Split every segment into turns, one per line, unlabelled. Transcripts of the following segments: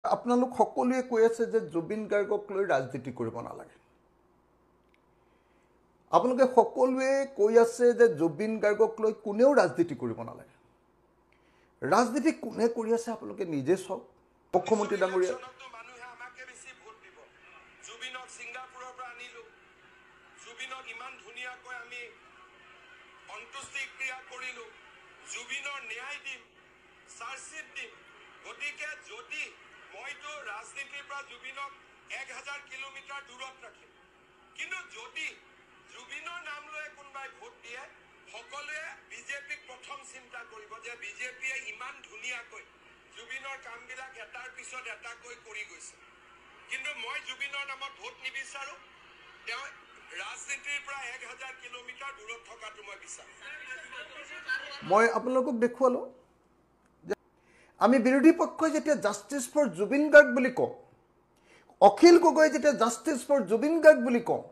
আপোনালোক সকলোৱে কৈ আছে যে জুবিন গাৰ্গক লৈ ৰাজনীতি কৰিব নালাগে। আপোনালোকে সকলোৱে কৈ আছে যে জুবিন গাৰ্গক লৈ কোনেও ৰাজনীতি কৰিব নালাগে। ৰাজনীতি কোনে কৰি আছে আপোনালোকে নিজে চাওক। মুখ্যমন্ত্ৰী ডাঙৰীয়া
মানুহে আমাকে বেছি ভোট দিব। জুবিনক সিংগাপুৰৰ পৰা আনিলো, জুবিনক ইমান ধুনীয়াকৈ আমি অন্ত্যেষ্টি ক্ৰিয়া কৰিলো, জুবিনৰ ন্যায় দিম, চাৰ্জশ্বিট দিম। গতিকে যদি মইতো ৰাজনীতিৰ পৰা জুবিনক 1000 কিলোমিটাৰ দূৰত ৰাখিম, কিন্তু যদি জুবিনৰ নাম লৈ কোনোবাই ভোট দিয়ে, সকলোৱে বিজেপিক প্ৰথম চিন্তা কৰিব যে বিজেপিয়ে ইমান ধুনীয়াকৈ জুবিনৰ কামবিলাক এটাৰ পিছত এটাকৈ কৰি গৈছে। কিন্তু মই জুবিনৰ নামত ভোট নিবিচাৰো, তেওঁ ৰাজনীতিৰ পৰা 1000 কিলোমিটাৰ দূৰত থকাটো মই বিচাৰো।
মই আপোনালোকক দেখুৱালো যে আমি বিৰোধী পক্ষই যেতিয়া জাষ্টিছ ফৰ জুবিন গাৰ্গ বুলি কওঁ, অখিল গগৈ যেতিয়া জাষ্টিছ ফৰ জুবিন গাৰ্গ বুলি কওঁ,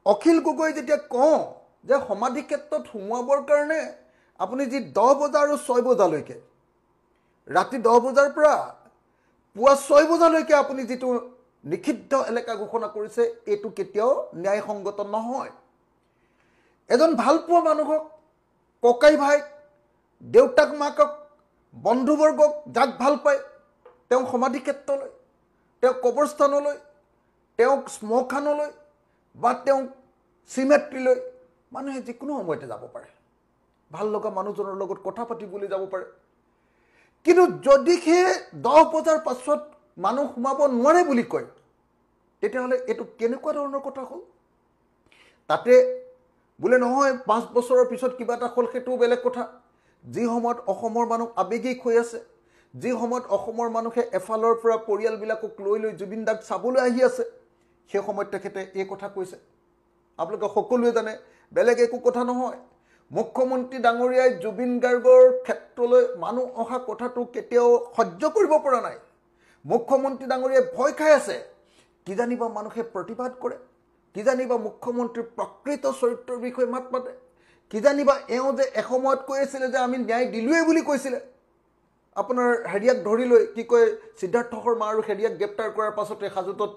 অখিল গগৈ যেতিয়া কওঁ যে সমাধি ক্ষেত্ৰত সোমোৱাবৰ কাৰণে আপুনি যি 10 বজা আৰু 6 বজালৈকে, ৰাতি 10 বজাৰ পৰা পুৱা 6 বজালৈকে আপুনি যিটো নিষিদ্ধ এলেকা ঘোষণা কৰিছে, এইটো কেতিয়াও ন্যায়সংগত নহয়। এজন ভালপোৱা মানুহক, ককাই ভাইক, দেউতাক মাকক, বন্ধুবৰ্গক যাক ভাল পায়, তেওঁ সমাধি ক্ষেত্ৰলৈ, তেওঁ কবৰস্থানলৈ, তেওঁক শ্মশানলৈ বা তেওঁক চিমেট্ৰিলৈ মানুহে যিকোনো সময়তে যাব পাৰে। ভাল লগা মানুহজনৰ লগত কথা পাতিবলৈ যাব পাৰে। কিন্তু যদি সেই 10 বজাৰ পাছত মানুহ সোমাব নোৱাৰে বুলি কয়, তেতিয়াহ'লে এইটো কেনেকুৱা ধৰণৰ কথা হ'ল? তাতে বোলে নহয় 5 বছৰৰ পিছত কিবা এটা হ'ল, সেইটোও বেলেগ কথা। যি সময়ত অসমৰ মানুহ আৱেগিক হৈ আছে, যি সময়ত অসমৰ মানুহে এফালৰ পৰা পৰিয়ালবিলাকক লৈ জুবিন দাক চাবলৈ আহি আছে, সেই সময়ত তেখেতে এই কথা কৈছে। আপোনালোকে সকলোৱে জানে, বেলেগ একো কথা নহয়। মুখ্যমন্ত্ৰী ডাঙৰীয়াই জুবিন গাৰ্গৰ ক্ষেত্ৰলৈ মানুহ অহা কথাটো কেতিয়াও সহ্য কৰিব পৰা নাই। মুখ্যমন্ত্ৰী ডাঙৰীয়াই ভয় খাই আছে। কি জানিবা মানুহে প্ৰতিবাদ কৰে, কি জানিবা মুখ্যমন্ত্ৰীৰ প্ৰকৃত চৰিত্ৰৰ বিষয়ে মাত মাতে, কি জানিবা এওঁ যে এসময়ত কৈ আছিলে যে আমি ন্যায় দিলোৱে বুলি কৈছিলে। আপোনাৰ হেৰিয়াক ধৰি লৈ কি কয়, সিদ্ধাৰ্থ শৰ্মা আৰু হেৰিয়াক গ্ৰেপ্তাৰ কৰাৰ পাছতে হাজোতত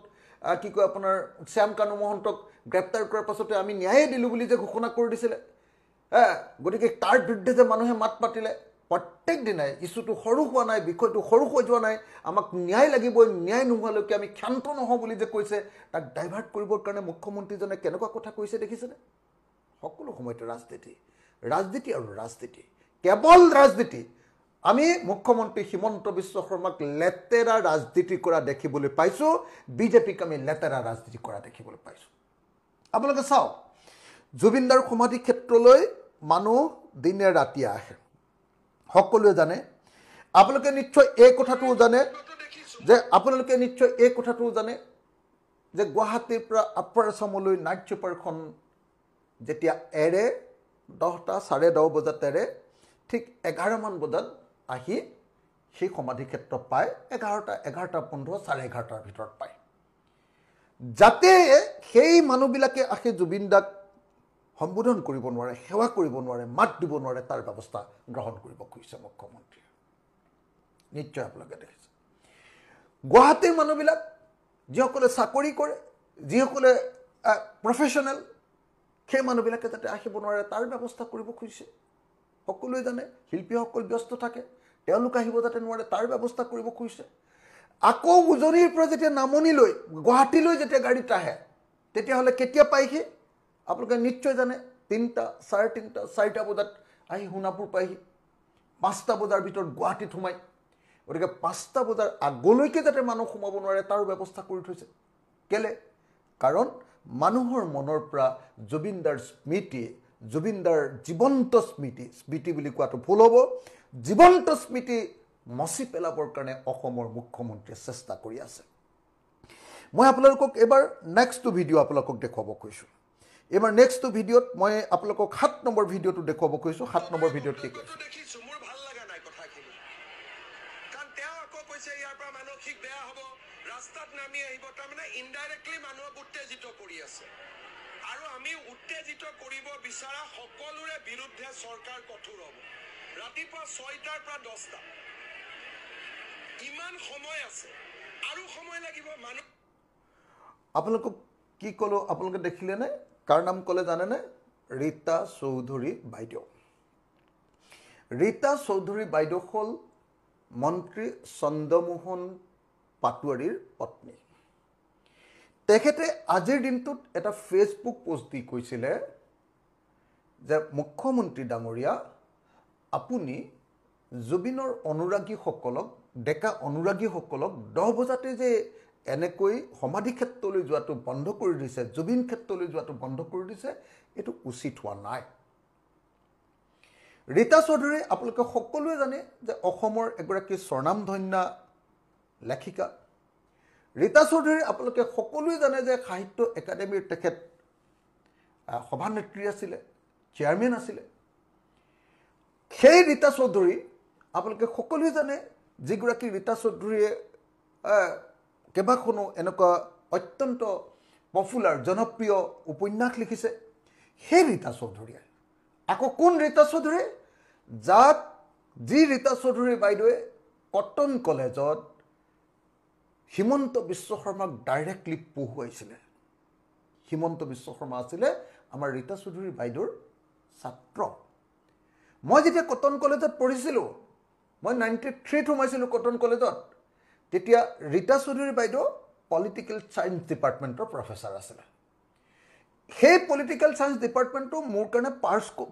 কি কয় আপোনাৰ শ্যাম কানু মহন্তক গ্ৰেপ্তাৰ কৰাৰ পাছতে আমি ন্যায়ে দিলোঁ বুলি যে ঘোষণা কৰি দিছিলে। গতিকে তাৰ বিৰুদ্ধে যে মানুহে মাত পাতিলে, প্ৰত্যেক দিনাই ইছ্যুটো সৰু হোৱা নাই, বিষয়টো সৰু হৈ যোৱা নাই, আমাক ন্যায় লাগিবই, ন্যায় নোহোৱালৈকে আমি ক্ষান্ত নহওঁ বুলি যে কৈছে, তাক ডাইভাৰ্ট কৰিবৰ কাৰণে মুখ্যমন্ত্ৰীজনে কেনেকুৱা কথা কৈছে দেখিছেনে? সকলো সময়তে ৰাজনীতি, ৰাজনীতি আৰু ৰাজনীতি, কেৱল ৰাজনীতি। আমি মুখ্যমন্ত্ৰী হিমন্ত বিশ্ব শৰ্মাক লেতেৰা ৰাজনীতি কৰা দেখিবলৈ পাইছোঁ, বিজেপিক আমি লেতেৰা ৰাজনীতি কৰা দেখিবলৈ পাইছোঁ। আপোনালোকে চাওক, জুবিনদাৰ সমাধি ক্ষেত্ৰলৈ মানুহ দিনে ৰাতিয়ে আহে, সকলোৱে জানে। আপোনালোকে নিশ্চয় এই কথাটোও জানে যে গুৱাহাটীৰ পৰা আপাৰ আছামলৈ নাইট ছুপাৰখন যেতিয়া এৰে, 10টা 10:30 বজাত এৰে, ঠিক 11মান বজাত আহি সেই সমাধি ক্ষেত্ৰ পায়। 11টা 11:15 11:30 ভিতৰত পায়, যাতে সেই মানুহবিলাকে আহি জুবিন দাক সম্বোধন কৰিব নোৱাৰে, সেৱা কৰিব নোৱাৰে, মাত দিব নোৱাৰে, তাৰ ব্যৱস্থা গ্ৰহণ কৰিব খুজিছে মুখ্যমন্ত্ৰীয়ে। নিশ্চয় আপোনালোকে দেখিছে, গুৱাহাটীৰ মানুহবিলাক যিসকলে চাকৰি কৰে, যিসকলে প্ৰফেশ্যনেল, সেই মানুহবিলাকে যাতে আহিব নোৱাৰে তাৰ ব্যৱস্থা কৰিব খুজিছে। সকলোৱে জানে, শিল্পীসকল ব্যস্ত থাকে, তেওঁলোক আহিব যাতে নোৱাৰে তাৰ ব্যৱস্থা কৰিব খুজিছে। আকৌ উজনিৰ পৰা যেতিয়া নামনিলৈ, গুৱাহাটীলৈ যেতিয়া গাড়ীত আহে, তেতিয়াহ'লে কেতিয়া পায়হি আপোনালোকে নিশ্চয় জানে। 3টা 3:30 4টা বজাত আহি সোণাপুৰ পায়হি, 5টা বজাৰ ভিতৰত গুৱাহাটীত সোমায়। গতিকে 5টা বজাৰ আগলৈকে যাতে মানুহ সোমাব নোৱাৰে তাৰ ব্যৱস্থা কৰি থৈছে। কেলে? কাৰণ মানুহৰ মনৰ পৰা জুবিনদাৰ স্মৃতি, জুবিনদাৰ জীৱন্ত স্মৃতি বুলি কোৱাটো ভুল হ'ব, জীৱন্ত স্মৃতি মচি পেলাবৰ কাৰণে অসমৰ মুখ্যমন্ত্ৰীয়ে চেষ্টা কৰি আছে। মই আপোনালোকক এবাৰ নেক্সটটো ভিডিঅ' আপোনালোকক দেখুৱাব কৈছোঁ। এইবাৰ নেক্সটটো ভিডিঅ'ত মই আপোনালোকক 7 নম্বৰ ভিডিঅ'টো দেখুৱাব কৈছোঁ। 7 নম্বৰ ভিডিঅ'ত কি কৈছোঁ
দেখিছোঁ, মোৰ ভাল লগা নাই কথাখিনি। কাৰণ তেওঁ আকৌ কৈছে ইয়াৰ পৰা মানসিক বেয়া হ'ব, ৰাস্তাত নামি আহিব। তাৰমানে ইনডাইৰেক্টলি মানুহক উত্তেজিত কৰি আছে। আৰু আমি উত্তেজিত কৰিব বিচৰা সকলোৰে বিৰুদ্ধে চৰকাৰ কঠোৰ হ'ব। ৰাতিপুৱা 6টাৰ পৰা 10টা ইমান সময় আছে। আৰু সময় লাগিব মানুহ
আপোনালোকক কি ক'লো আপোনালোকে দেখিলেনে কাৰ নাম ক'লে জানেনে ৰীতা চৌধুৰী বাইদেউ ৰীতা চৌধুৰী বাইদেউ হ'ল মন্ত্ৰী চন্দ্ৰমোহন পাটোৱাৰীৰ পত্নী তেখেতে আজিৰ দিনটোত এটা ফেচবুক পোষ্ট দি কৈছিলে যে মুখ্যমন্ত্ৰী ডাঙৰীয়া আপুনি জুবিনৰ অনুৰাগীসকলক ডেকা অনুৰাগীসকলক 10 বজাতে যে এনেকৈ সমাধি ক্ষেত্ৰলৈ যোৱাটো বন্ধ কৰি দিছে জুবিন ক্ষেত্ৰলৈ যোৱাটো বন্ধ কৰি দিছে এটো উচিত হোৱা নাই ৰীতা চৌধুৰী আপোনালোকে সকলোৱে জানে যে অসমৰ এগৰাকী স্বনামধন্য লেখিকা ৰীতা চৌধুৰী আপোনালোকে সকলোৱে জানে যে সাহিত্য একাডেমীৰ তেখেত সভানেত্ৰী আছিল চেয়াৰম্যান আছিল সেই ৰীতা চৌধুৰী আপোনালোকে সকলোৱে জানে যিগৰাকী ৰীতা চৌধুৰীয়ে কেবাখনো এনেকুৱা অত্যন্ত পপুলাৰ জনপ্ৰিয় উপন্যাস লিখিছে সেই ৰীতা চৌধুৰীয়ে আকৌ কোন ৰীতা চৌধুৰী যাক যি ৰীতা চৌধুৰী বাইদেৱে কটন কলেজত হিমন্ত বিশ্ব শৰ্মাক ডাইৰেক্টলি পঢ়ুৱাইছিলে হিমন্ত বিশ্ব শৰ্মা আছিল আমাৰ ৰীতা চৌধুৰী বাইদেউৰ ছাত্ৰ মই যেতিয়া কটন কলেজত পঢ়িছিলোঁ মই 93 সোমাইছিলোঁ কটন কলেজত তেতিয়া ৰীতা চৌধুৰী বাইদেউ পলিটিক্যাল সায়েন্স ডিপাৰ্টমেণ্টৰ প্ৰফেসৰ আছিল সেই পলিটিক্যাল সায়েন্স ডিপাৰ্টমেণ্টটো মোৰ কাৰণে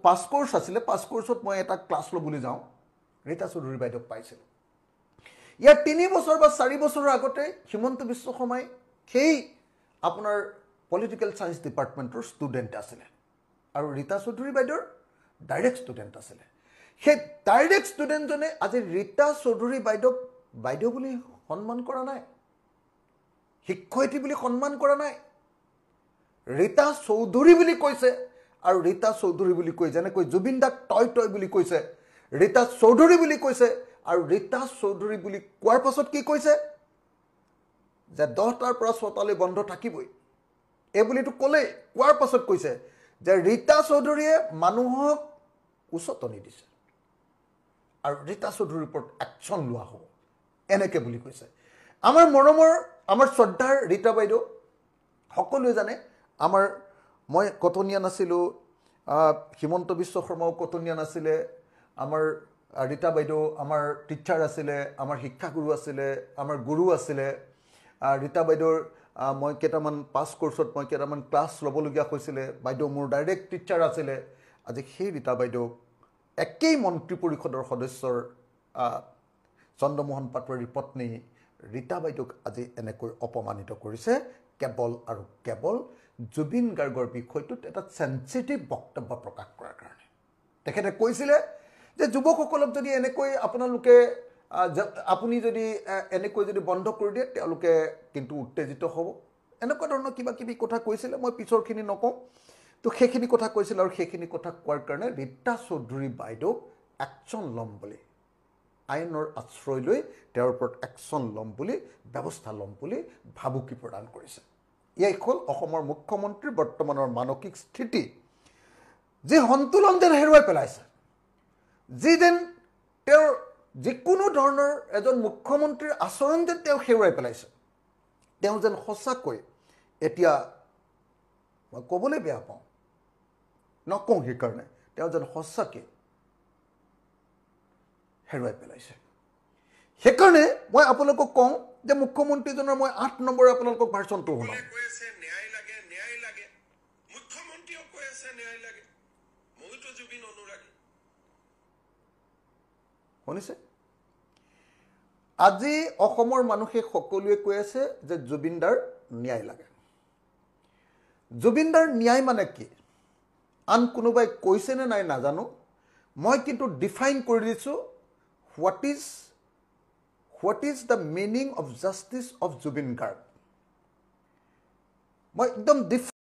পাছ কোৰ্স আছিল পাছ কোৰ্সত মই এটা ক্লাছ ল'বলৈ যাওঁ ৰীতা চৌধুৰী বাইদেউক পাইছিলোঁ ইয়াৰ 3 বছৰ বা 4 বছৰৰ আগতে হিমন্ত বিশ্ব শৰ্মাই সেই আপোনাৰ পলিটিক্যাল সায়েন্স ডিপাৰ্টমেণ্টৰ ষ্টুডেণ্ট আছিল আৰু ৰীতা চৌধুৰী বাইদেউৰ ডাইৰেক্ট ষ্টুডেণ্ট আছিল সেই ডাইৰেক্ট ষ্টুডেণ্টজনে আজি ৰীতা চৌধুৰী বাইদেউক বাইদেউ বুলি সন্মান কৰা নাই শিক্ষয়িত্ৰী বুলি সন্মান কৰা নাই ৰীতা চৌধুৰী বুলি কৈছে আৰু ৰীতা চৌধুৰী বুলি কৈ যেনেকৈ জুবিন দাক টয় টয় বুলি কৈছে ৰীতা চৌধুৰী বুলি কৈছে আৰু ৰীতা চৌধুৰী বুলি কোৱাৰ পাছত কি কৈছে যে 10টাৰ পৰা 6টালৈ বন্ধ থাকিবই এই বুলিটো ক'লে কোৱাৰ পাছত কৈছে যে ৰীতা চৌধুৰীয়ে মানুহক উচতনি দিছে আৰু ৰীতা চৌধুৰীৰ ওপৰত একচন লোৱা হ'ব এনেকে বুলি কৈছে আমাৰ মৰমৰ আমাৰ শ্ৰদ্ধাৰ ৰীতা বাইদেউ সকলোৱে জানে আমাৰ মই কটনীয়া নাছিলোঁ হিমন্ত বিশ্ব শৰ্মাও কটনীয়া নাছিলে আমাৰ ৰীতা বাইদেউ আমাৰ টিচাৰ আছিলে আমাৰ শিক্ষাগুৰু আছিলে আমাৰ গুৰু আছিলে ৰীতা বাইদেউৰ মই কেইটামান পাছ কোৰ্সত মই কেইটামান ক্লাছ ল'বলগীয়া হৈছিলে বাইদেউ মোৰ ডাইৰেক্ট টিচাৰ আছিলে আজি সেই ৰীতা বাইদেউ একেই মন্ত্ৰী পৰিষদৰ সদস্যৰ চন্দ্ৰমোহন পাটোৱাৰীৰ পত্নী ৰীতা বাইদেউক আজি এনেকৈ অপমানিত কৰিছে কেৱল আৰু কেৱল জুবিন গাৰ্গৰ বিষয়টোত এটা সেনসিটিভ বক্তব্য প্ৰকাশ কৰাৰ কাৰণে তেখেতে কৈছিলে যে যুৱকসকলক যদি এনেকৈ আপোনালোকে আপুনি যদি এনেকৈ যদি বন্ধ কৰি দিয়ে তেওঁলোকে কিন্তু উত্তেজিত হ'ব এনেকুৱা ধৰণৰ কিবা কিবি কথা কৈছিলে মই পিছৰখিনি নকওঁ তো সেইখিনি কথা কৈছিল আৰু সেইখিনি কথা কোৱাৰ কাৰণে ৰীতা চৌধুৰী বাইদেউক একচন ল'ম বুলি আইনৰ আশ্ৰয় লৈ তেওঁৰ ওপৰত একচন ল'ম বুলি ব্যৱস্থা ল'ম বুলি ভাবুকি প্ৰদান কৰিছে এই হ'ল অসমৰ মুখ্যমন্ত্ৰীৰ বৰ্তমানৰ মানসিক স্থিতি যে সন্তুলন যেন হেৰুৱাই পেলাইছে যি যেন তেওঁৰ যিকোনো ধৰণৰ এজন মুখ্যমন্ত্ৰীৰ আচৰণ যেন তেওঁ হেৰুৱাই পেলাইছে তেওঁ যেন সঁচাকৈ এতিয়া মই ক'বলৈ বেয়া পাওঁ নকওঁ সেইকাৰণে তেওঁ যেন সঁচাকৈ হেৰুৱাই পেলাইছে সেইকাৰণে মই আপোনালোকক কওঁ যে মুখ্যমন্ত্ৰীজনৰ মই 8 নম্বৰ আপোনালোকক ভাৰ্চনটো শুনাম
কৈছে ন্যায় লাগে মুখ্যমন্ত্ৰীও কৈ আছে ন্যায় লাগে মইতো জুবিন অনুৰাগী
শুনিছে আজি অসমৰ মানুহে সকলোৱে কৈ আছে যে জুবিনদাৰ ন্যায় লাগে জুবিনদাৰ ন্যায় মানে কি আন কোনোবাই কৈছে নে নাই নাজানো মই কিন্তু ডিফাইন কৰি দিছোঁ what is the meaning of justice of Zubin Garg মই একদম